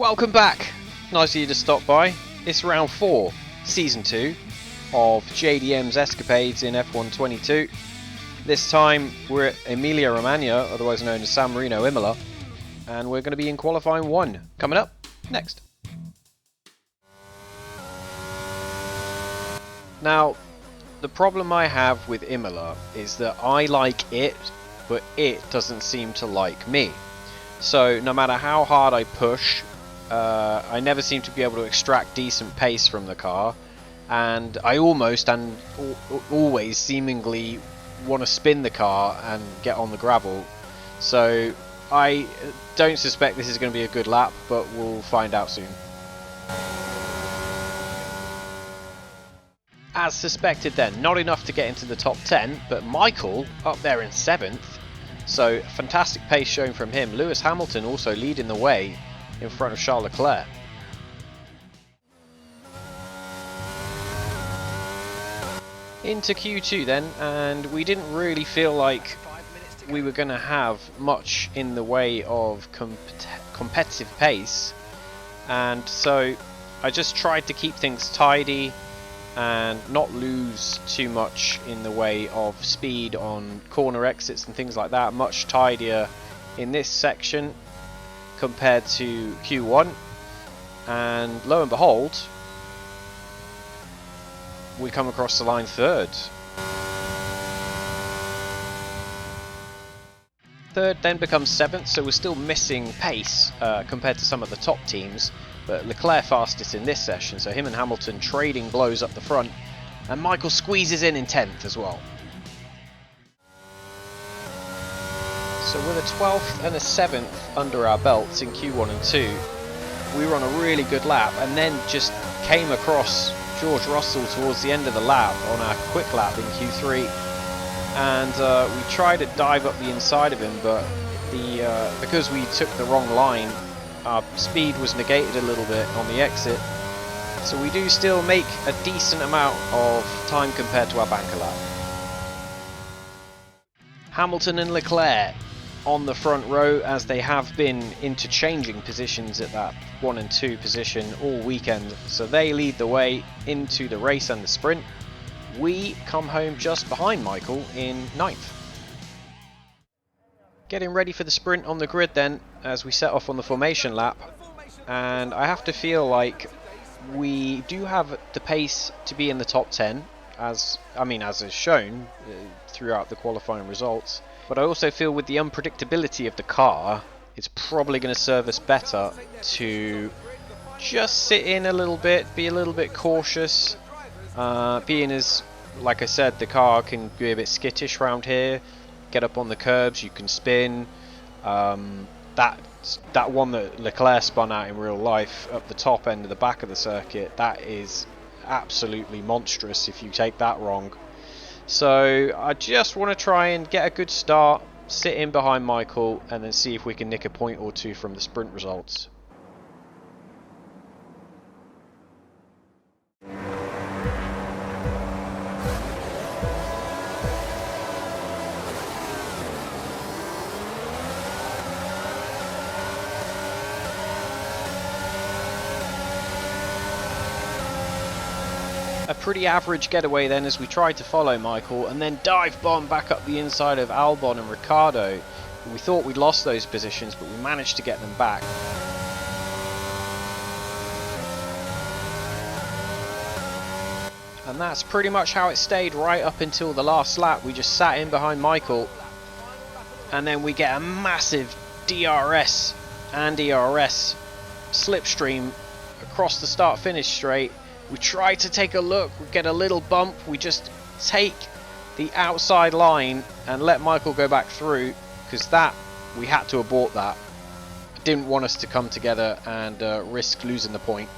Welcome back! Nice of you to stop by. It's round 4, season 2 of JDM's escapades in F1 22. This time we're at Emilia Romagna, otherwise known as San Marino Imola, and we're going to be in qualifying 1. Coming up next. Now, the problem I have with Imola is that I like it, but it doesn't seem to like me. So no matter how hard I push, I never seem to be able to extract decent pace from the car, and I almost and always seemingly want to spin the car and get on the gravel. So I don't suspect this is going to be a good lap, but we'll find out soon. As suspected then, not enough to get into the top 10, but Michael up there in 7th. So fantastic pace shown from him. Lewis Hamilton also leading the way in front of Charles Leclerc. Into Q2 then, and we didn't really feel like we were going to have much in the way of competitive pace, and so I just tried to keep things tidy and not lose too much in the way of speed on corner exits and things like that. Much tidier in this section compared to Q1, and lo and behold, we come across the line third. Third then becomes 7th, so we're still missing pace compared to some of the top teams, but Leclerc fastest in this session, so him and Hamilton trading blows up the front, and Michael squeezes in 10th as well. So with a 12th and a 7th under our belts in Q1 and 2, we were on a really good lap, and then just came across George Russell towards the end of the lap on our quick lap in Q3, and we tried to dive up the inside of him, but because we took the wrong line, our speed was negated a little bit on the exit, so we do still make a decent amount of time compared to our banker lap. Hamilton and Leclerc on the front row, as they have been interchanging positions at that 1 and 2 position all weekend, so they lead the way into the race and the sprint. We come home just behind Michael in 9th. Getting ready for the sprint on the grid then, as we set off on the formation lap, and I have to feel like we do have the pace to be in the top 10, as is shown throughout the qualifying results. But I also feel with the unpredictability of the car, it's probably going to serve us better to just sit in a little bit, be a little bit cautious, being as, like I said, the car can be a bit skittish around here, get up on the curbs, you can spin. That one that Leclerc spun out in real life up the top end of the back of the circuit, that is absolutely monstrous if you take that wrong. So I just want to try and get a good start, sit in behind Michael, and then see if we can nick a point or two from the sprint results. A pretty average getaway then, as we tried to follow Michael and then dive bomb back up the inside of Albon and Ricciardo. We thought we'd lost those positions, but we managed to get them back. And that's pretty much how it stayed right up until the last lap. We just sat in behind Michael, and then we get a massive DRS and ERS slipstream across the start-finish straight. We try to take a look, we get a little bump, we just take the outside line and let Michael go back through, because that, we had to abort that. I didn't want us to come together and risk losing the point.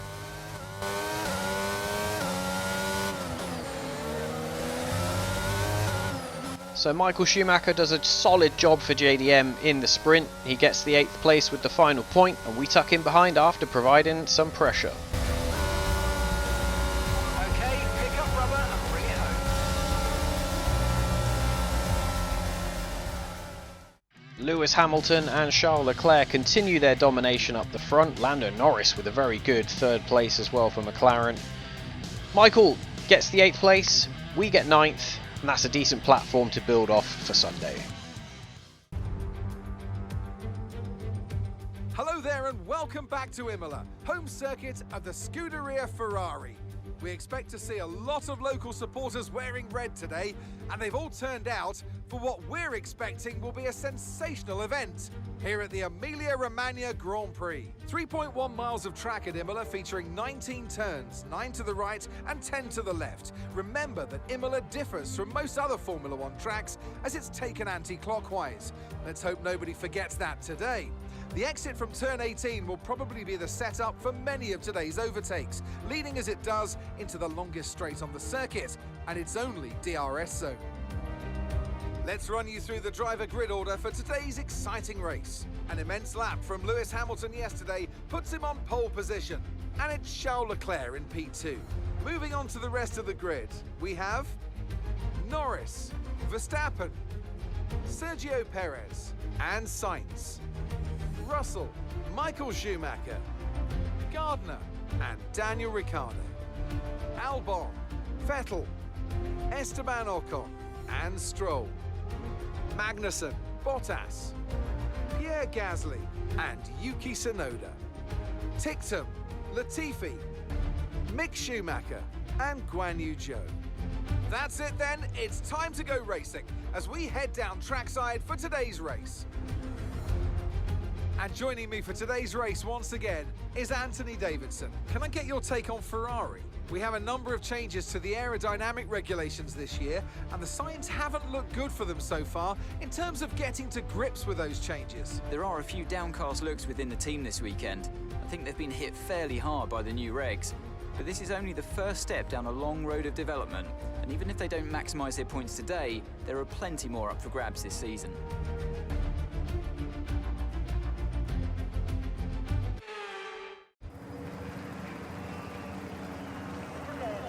So Michael Schumacher does a solid job for JDM in the sprint. He gets the 8th place with the final point, and we tuck in behind after providing some pressure. Lewis Hamilton and Charles Leclerc continue their domination up the front. Lando Norris with a very good third place as well for McLaren. Michael gets the 8th place, we get 9th, and that's a decent platform to build off for Sunday. Hello there and welcome back to Imola, home circuit of the Scuderia Ferrari. We expect to see a lot of local supporters wearing red today, and they've all turned out for what we're expecting will be a sensational event here at the Emilia Romagna Grand Prix. 3.1 miles of track at Imola featuring 19 turns, 9 to the right and 10 to the left. Remember that Imola differs from most other Formula One tracks as it's taken anti-clockwise. Let's hope nobody forgets that today. The exit from turn 18 will probably be the setup for many of today's overtakes, leading as it does into the longest straight on the circuit, and its only DRS zone. Let's run you through the driver grid order for today's exciting race. An immense lap from Lewis Hamilton yesterday puts him on pole position, and it's Charles Leclerc in P2. Moving on to the rest of the grid, we have Norris, Verstappen, Sergio Perez, and Sainz. Russell, Michael Schumacher, Gardner, and Daniel Ricciardo. Albon, Vettel, Esteban Ocon, and Stroll. Magnussen, Bottas, Pierre Gasly, and Yuki Tsunoda. Ticktum, Latifi, Mick Schumacher, and Guan Yu Zhou. That's it then, it's time to go racing as we head down trackside for today's race. And joining me for today's race once again is Anthony Davidson. Can I get your take on Ferrari? We have a number of changes to the aerodynamic regulations this year, and the signs haven't looked good for them so far in terms of getting to grips with those changes. There are a few downcast looks within the team this weekend. I think they've been hit fairly hard by the new regs. But this is only the first step down a long road of development, and even if they don't maximise their points today, there are plenty more up for grabs this season.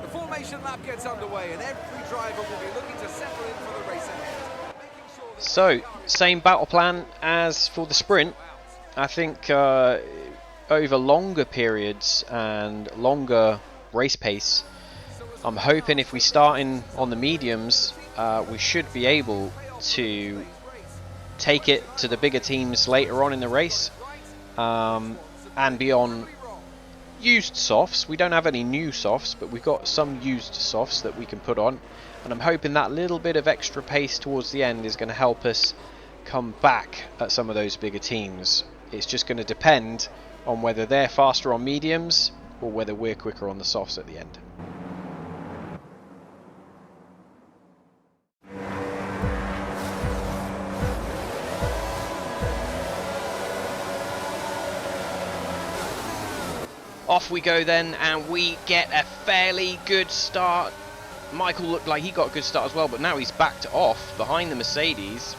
The formation lap gets underway and every driver will be looking to settle in for the race ahead. So, same battle plan as for the sprint. I think over longer periods and longer race pace, I'm hoping if we start in on the mediums, we should be able to take it to the bigger teams later on in the race, and be on used softs. We don't have any new softs, but we've got some used softs that we can put on, and I'm hoping that little bit of extra pace towards the end is going to help us come back at some of those bigger teams. It's just going to depend on whether they're faster on mediums or whether we're quicker on the softs at the end. Off we go then, and we get a fairly good start. Michael looked like he got a good start as well, but now he's backed off behind the Mercedes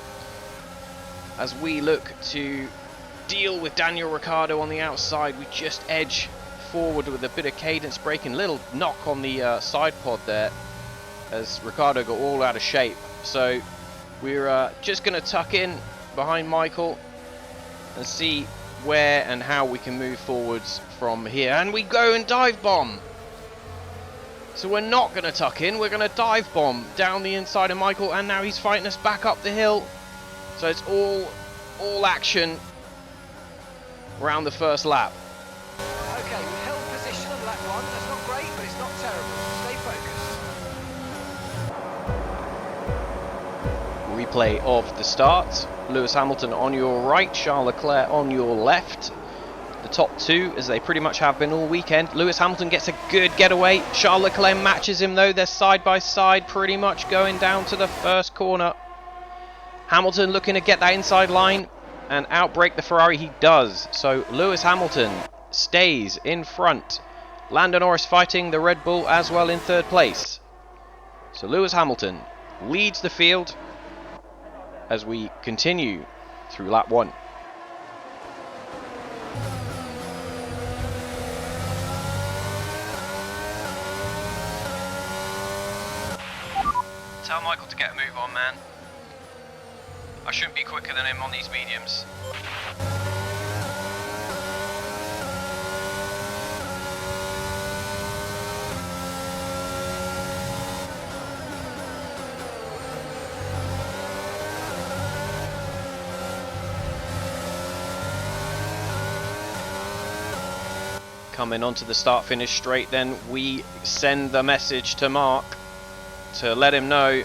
as we look to deal with Daniel Ricciardo on the outside. We just edge forward with a bit of cadence braking. Little knock on the side pod there as Ricciardo got all out of shape. So we're just going to tuck in behind Michael and see where and how we can move forwards from here. And we go and dive bomb. So we're not going to tuck in, we're going to dive bomb down the inside of Michael, and now he's fighting us back up the hill. So it's all action around the first lap. Okay, we held position on lap one. That's not great, but it's not terrible. Stay focused. Replay of the start. Lewis Hamilton on your right, Charles Leclerc on your left. The top two, as they pretty much have been all weekend. Lewis Hamilton gets a good getaway. Charles Leclerc matches him though. They're side by side, pretty much going down to the first corner. Hamilton looking to get that inside line and outbrake the Ferrari. He does. So Lewis Hamilton stays in front. Lando Norris fighting the Red Bull as well in third place. So Lewis Hamilton leads the field as we continue through lap one. Tell Michael to get a move on, man. I shouldn't be quicker than him on these mediums. Coming onto the start-finish straight, then we send the message to Mark to let him know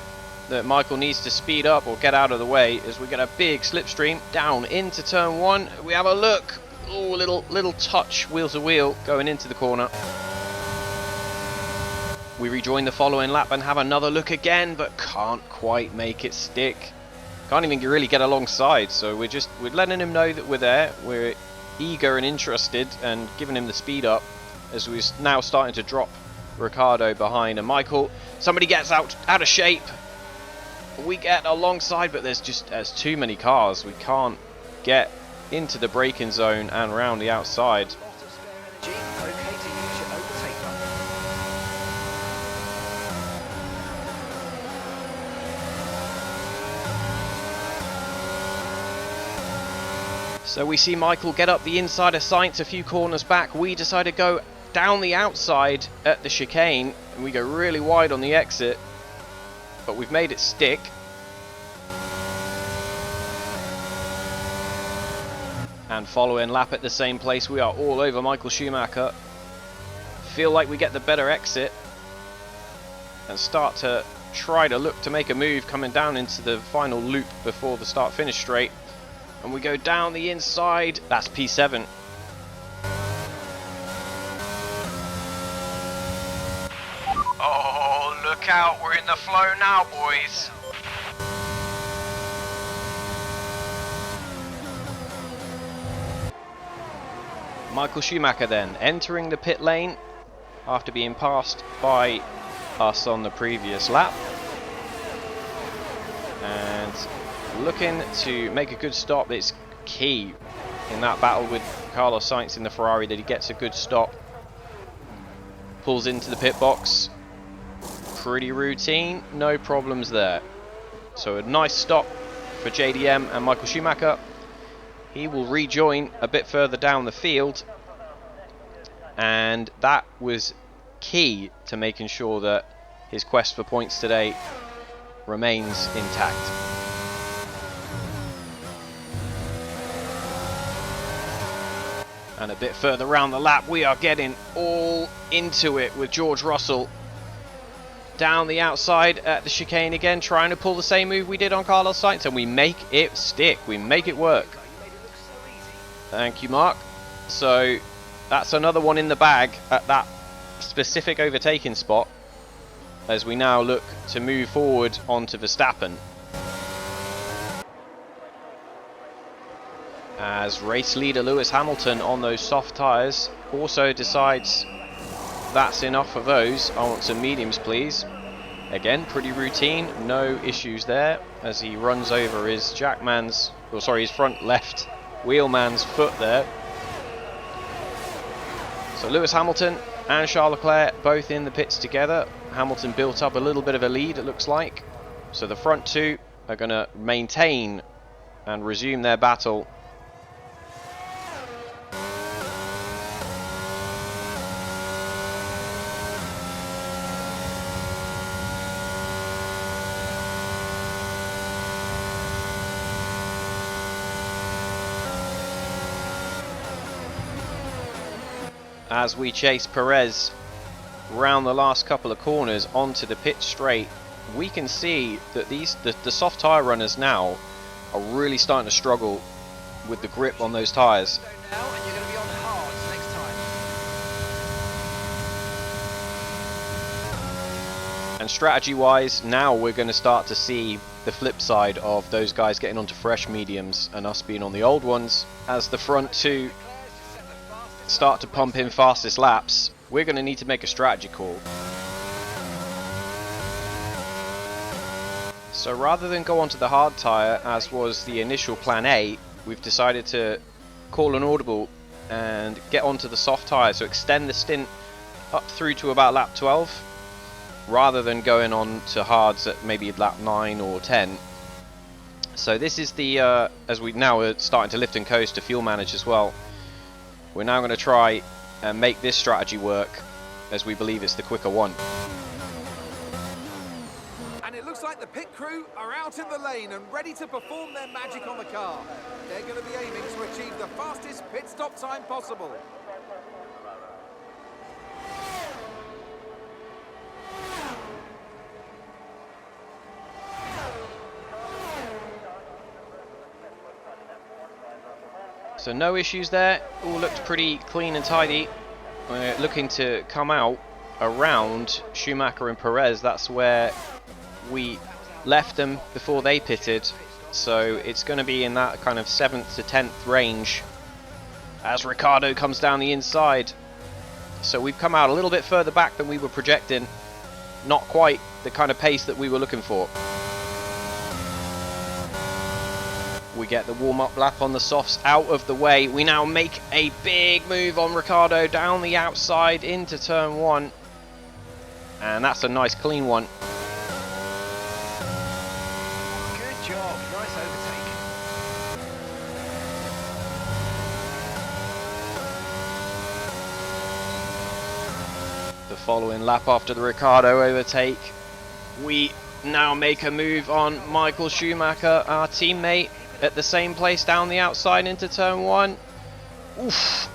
that Michael needs to speed up or get out of the way as we get a big slipstream down into turn one. We have a look. Oh, little touch wheel to wheel going into the corner. We rejoin the following lap and have another look again, but can't quite make it stick. Can't even really get alongside, so we're letting him know that we're there. We're eager and interested and giving him the speed up as we're now starting to drop Ricciardo behind, and Michael, somebody gets out of shape. We get alongside, but there's too many cars. We can't get into the braking zone and round the outside. So we see Michael get up the inside of Sainz a few corners back. We decide to go down the outside at the chicane, and we go really wide on the exit, but we've made it stick. And following lap at the same place, we are all over Michael Schumacher. Feel like we get the better exit and start to try to look to make a move coming down into the final loop before the start-finish straight. And we go down the inside. That's P7. Oh, look out. We're in the flow now, boys. Michael Schumacher then entering the pit lane after being passed by us on the previous lap. And looking to make a good stop. It's key in that battle with Carlos Sainz in the Ferrari that he gets a good stop. Pulls into the pit box. Pretty routine, no problems there. So a nice stop for JDM and Michael Schumacher. He will rejoin a bit further down the field, and that was key to making sure that his quest for points today remains intact. And a bit further around the lap, we are getting all into it with George Russell. Down the outside at the chicane again, trying to pull the same move we did on Carlos Sainz, and we make it stick. We make it work. Thank you, Mark. So that's another one in the bag at that specific overtaking spot, as we now look to move forward onto Verstappen. As race leader Lewis Hamilton on those soft tyres also decides that's enough of those. I want some mediums, please. Again, pretty routine, no issues there as he runs over his his front left wheelman's foot there. So Lewis Hamilton and Charles Leclerc both in the pits together. Hamilton built up a little bit of a lead, it looks like. So the front two are going to maintain and resume their battle. As we chase Perez round the last couple of corners onto the pit straight, we can see that the soft tyre runners now are really starting to struggle with the grip on those tyres. And strategy wise, now we're going to start to see the flip side of those guys getting onto fresh mediums and us being on the old ones. As the front two start to pump in fastest laps, we're going to need to make a strategy call. So rather than go onto the hard tyre as was the initial plan A, we've decided to call an audible and get onto the soft tyre, so extend the stint up through to about lap 12 rather than going on to hards at maybe lap 9 or 10. So this is the, as we now are starting to lift and coast to fuel manage as well, we're now going to try and make this strategy work, as we believe it's the quicker one. And it looks like the pit crew are out in the lane and ready to perform their magic on the car. They're going to be aiming to achieve the fastest pit stop time possible. So no issues there, all looked pretty clean and tidy. We're looking to come out around Schumacher and Perez. That's where we left them before they pitted. So it's going to be in that kind of 7th to 10th range as Ricciardo comes down the inside. So we've come out a little bit further back than we were projecting. Not quite the kind of pace that we were looking for. We get the warm-up lap on the softs out of the way. We now make a big move on Ricciardo down the outside into turn 1. And that's a nice clean one. Good job, nice overtake. The following lap after the Ricciardo overtake, we now make a move on Michael Schumacher, our teammate, at the same place down the outside into turn 1. Oof,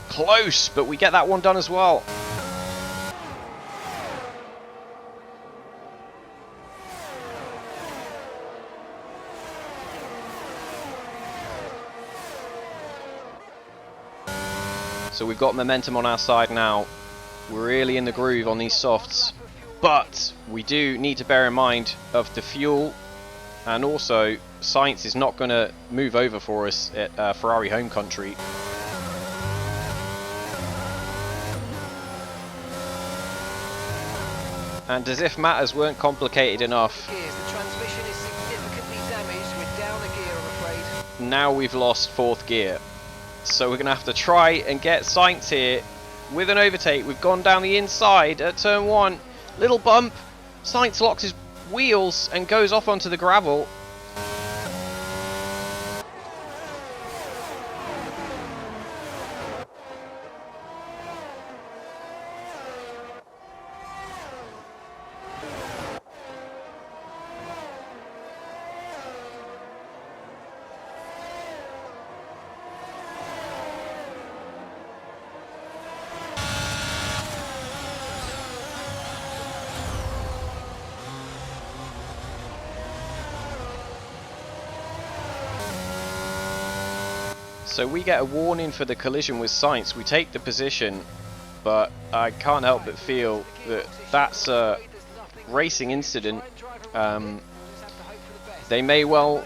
close, but we get that one done as well. So we've got momentum on our side now. We're really in the groove on these softs, but we do need to bear in mind of the fuel, and also Sainz is not going to move over for us at Ferrari home country. And as if matters weren't complicated enough, Gears, the transmission is significantly damaged. We're down a gear, I'm afraid. now we've lost 4th gear. So we're going to have to try and get Sainz here with an overtake. We've gone down the inside at turn 1. Little bump. Sainz locks his wheels and goes off onto the gravel. So we get a warning for the collision with Sainz. We take the position, but I can't help but feel that that's a racing incident. They may well,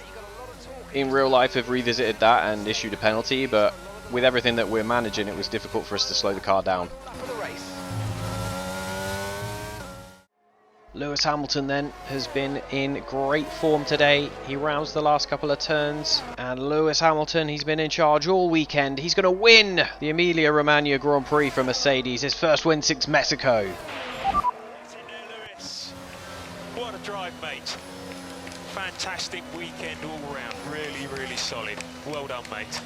in real life, have revisited that and issued a penalty, but with everything that we're managing, it was difficult for us to slow the car down. For the race. Lewis Hamilton then has been in great form today. He rounds the last couple of turns, and Lewis Hamilton, he's been in charge all weekend. He's going to win the Emilia Romagna Grand Prix for Mercedes, his first win since Mexico. Lewis, what a drive, mate. Fantastic weekend all round. Really, really solid. Well done, mate.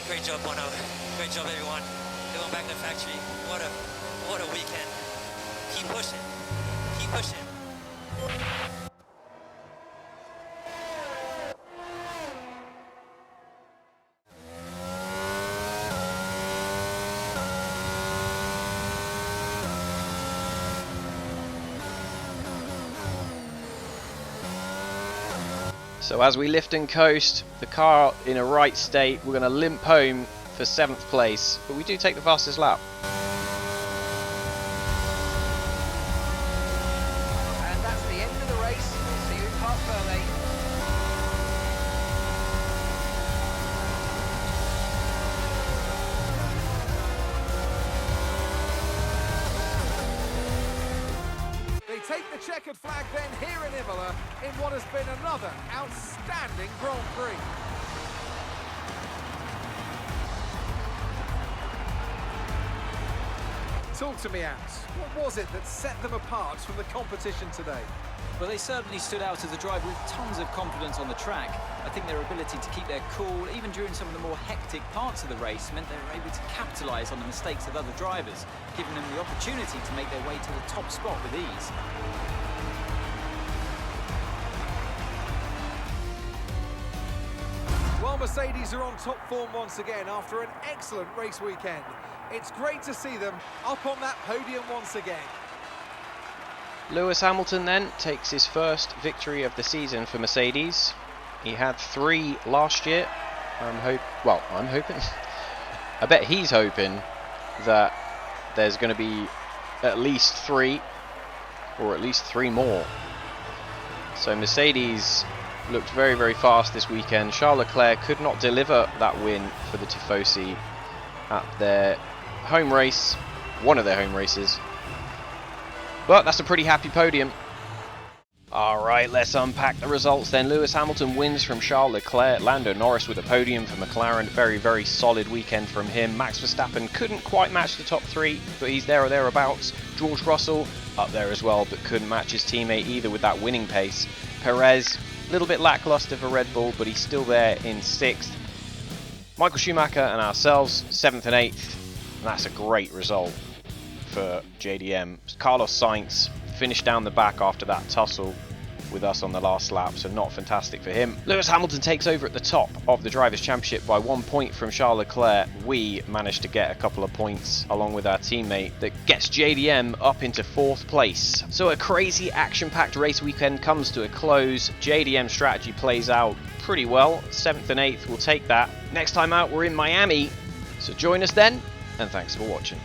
Great job, Bono. Great job, everyone. Going back to the factory. What a weekend. Keep pushing. Keep pushing. So as we lift and coast, the car in a right state, we're going to limp home for 7th place, but we do take the fastest lap. And that's the end of the race. We'll see you in Park Ferme. They take the checkered flag then here in Imola in what has been another outstanding Grand Prix. Talk to me, Ants. What was it that set them apart from the competition today? Well, they certainly stood out as a driver with tons of confidence on the track. I think their ability to keep their cool, even during some of the more hectic parts of the race, meant they were able to capitalise on the mistakes of other drivers, giving them the opportunity to make their way to the top spot with ease. While Mercedes are on top form once again after an excellent race weekend, it's great to see them up on that podium once again. Lewis Hamilton then takes his first victory of the season for Mercedes. He had 3 last year. I'm hoping. I bet he's hoping that there's going to be at least 3, or at least 3 more. So Mercedes looked very, very fast this weekend. Charles Leclerc could not deliver that win for the Tifosi at their home race, one of their home races. But that's a pretty happy podium. Alright, let's unpack the results then. Lewis Hamilton wins from Charles Leclerc. Lando Norris with a podium for McLaren. Very, very solid weekend from him. Max Verstappen couldn't quite match the top 3, but he's there or thereabouts. George Russell up there as well, but couldn't match his teammate either with that winning pace. Perez, a little bit lackluster for Red Bull, but he's still there in 6th. Michael Schumacher and ourselves, 7th and 8th. And that's a great result for JDM. Carlos Sainz finished down the back after that tussle with us on the last lap, so not fantastic for him. Lewis Hamilton takes over at the top of the Drivers' Championship by 1 point from Charles Leclerc. We managed to get a couple of points along with our teammate that gets JDM up into 4th place. So a crazy action-packed race weekend comes to a close. JDM strategy plays out pretty well. 7th and 8th will take that. Next time out we're in Miami, so join us then, and thanks for watching.